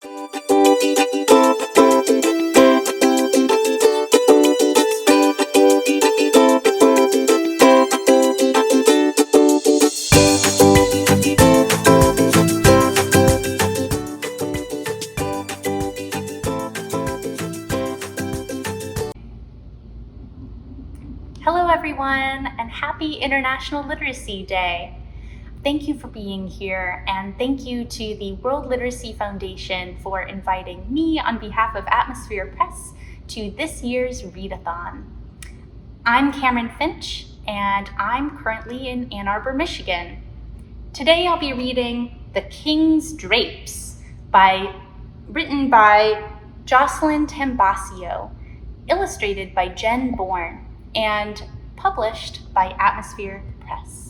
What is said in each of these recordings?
Hello everyone, and happy International Literacy Day. Thank you for being here, and thank you to the World Literacy Foundation for inviting me on behalf of Atmosphere Press to this year's Read-A-Thon. I'm Cameron Finch, and I'm currently in Ann Arbor, Michigan. Today I'll be reading The King's Drapes, written by Jocelyn Tambasio, illustrated by Jen Bourne, and published by Atmosphere Press.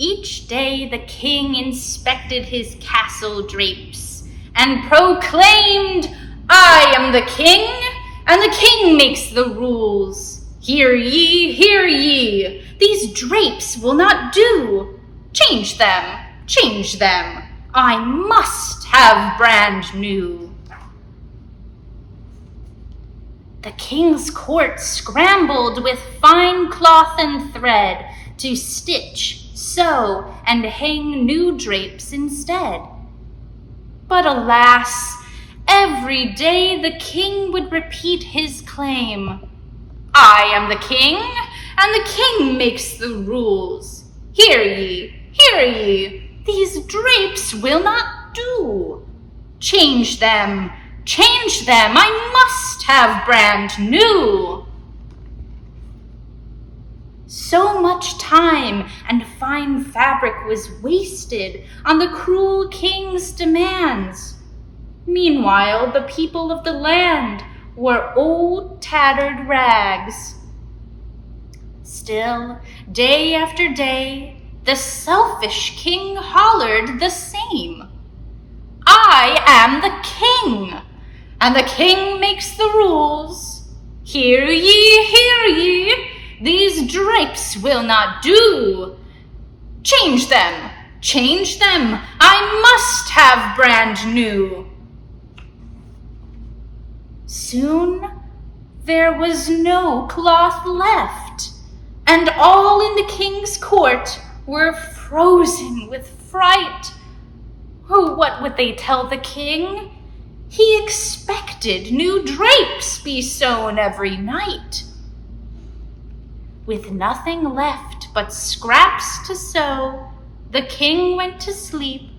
Each day the king inspected his castle drapes and proclaimed, "I am the king, and the king makes the rules. Hear ye, hear ye, these drapes will not do. Change them, change them. I must have brand new." The king's court scrambled with fine cloth and thread to stitch, sew, and hang new drapes instead. But alas, every day the king would repeat his claim, "I am the king, and the king makes the rules. Hear ye, hear ye, these drapes will not do. Change them, I must have brand new." So much time and fine fabric was wasted on the cruel king's demands. Meanwhile, the people of the land wore old, tattered rags. Still, day after day, the selfish king hollered the same. "I am the king, and the king makes the rules. Hear ye, these drapes will not do. Change them, I must have brand new." Soon there was no cloth left, and all in the king's court were frozen with fright. Oh, what would they tell the king? He expected new drapes be sewn every night. With nothing left but scraps to sew, the king went to sleep,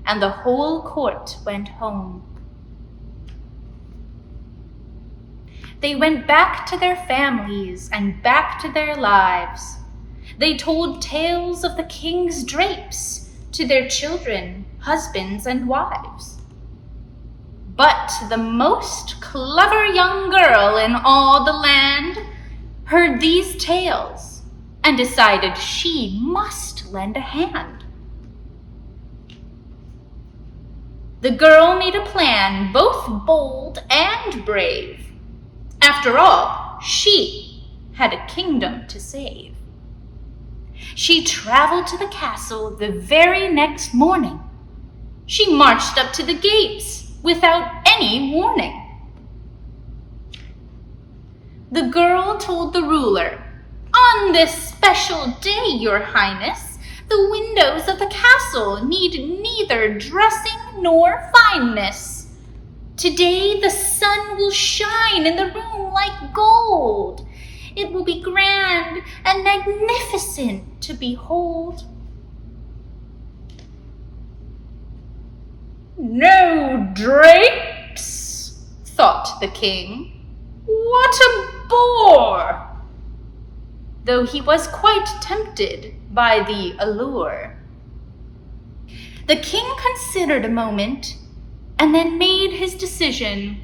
and the whole court went home. They went back to their families and back to their lives. They told tales of the king's drapes to their children, husbands, and wives. But the most clever young girl in all the land heard these tales and decided she must lend a hand. The girl made a plan both bold and brave. After all, she had a kingdom to save. She traveled to the castle the very next morning. She marched up to the gates without any warning. The girl told the ruler, "On this special day, Your Highness, the windows of the castle need neither dressing nor fineness. Today the sun will shine in the room like gold. It will be grand and magnificent to behold." "No drapes?" thought the king. "What a bore!" Though he was quite tempted by the allure. The king considered a moment and then made his decision.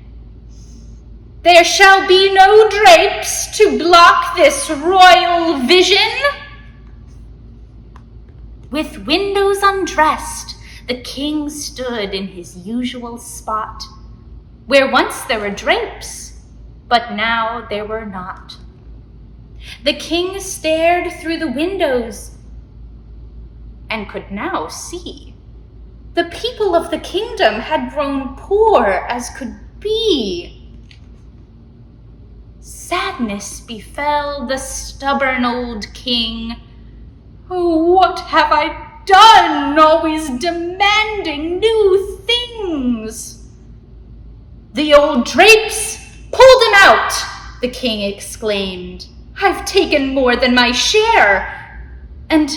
"There shall be no drapes to block this royal vision." With windows undressed, the king stood in his usual spot, where once there were drapes, but now there were not. The king stared through the windows and could now see. The people of the kingdom had grown poor as could be. Sadness befell the stubborn old king. "Oh, what have I done, always demanding new things?" "The old Drapes pulled him out," the king exclaimed. "I've taken more than my share, and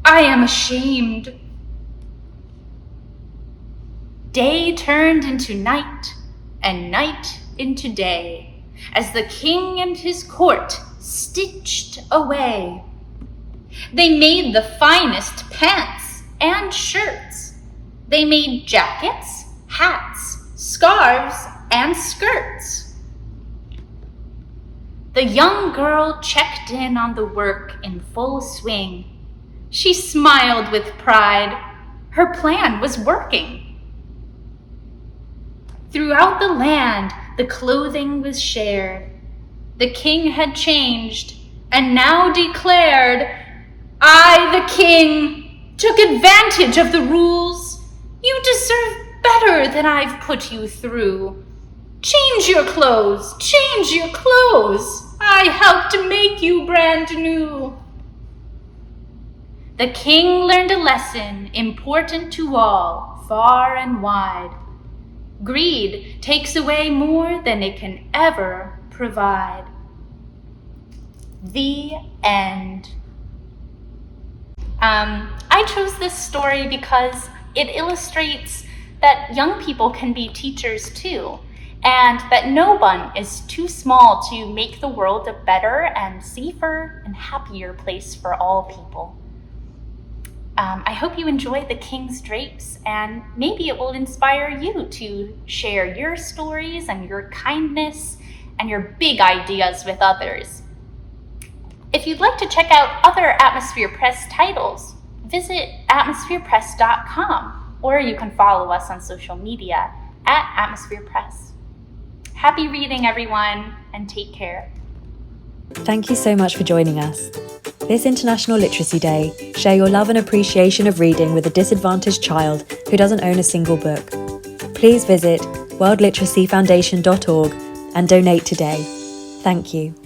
I am ashamed." Day turned into night, and night into day, as the king and his court stitched away. They made the finest pants and shirts. They made jackets, hats, scarves, and skirts. The young girl checked in on the work in full swing. She smiled with pride. Her plan was working. Throughout the land, the clothing was shared. The king had changed and now declared, "I, the king, took advantage of the rules. You deserve better than I've put you through. Change your clothes, change your clothes. I helped to make you brand new." The king learned a lesson important to all, far and wide. Greed takes away more than it can ever provide. The end. I chose this story because it illustrates that young people can be teachers too, and that no one is too small to make the world a better and safer and happier place for all people. I hope you enjoy The King's Drapes, and maybe it will inspire you to share your stories and your kindness and your big ideas with others. If you'd like to check out other Atmosphere Press titles, visit atmospherepress.com, or you can follow us on social media at Atmosphere Press. Happy reading, everyone, and take care. Thank you so much for joining us. This International Literacy Day, share your love and appreciation of reading with a disadvantaged child who doesn't own a single book. Please visit worldliteracyfoundation.org and donate today. Thank you.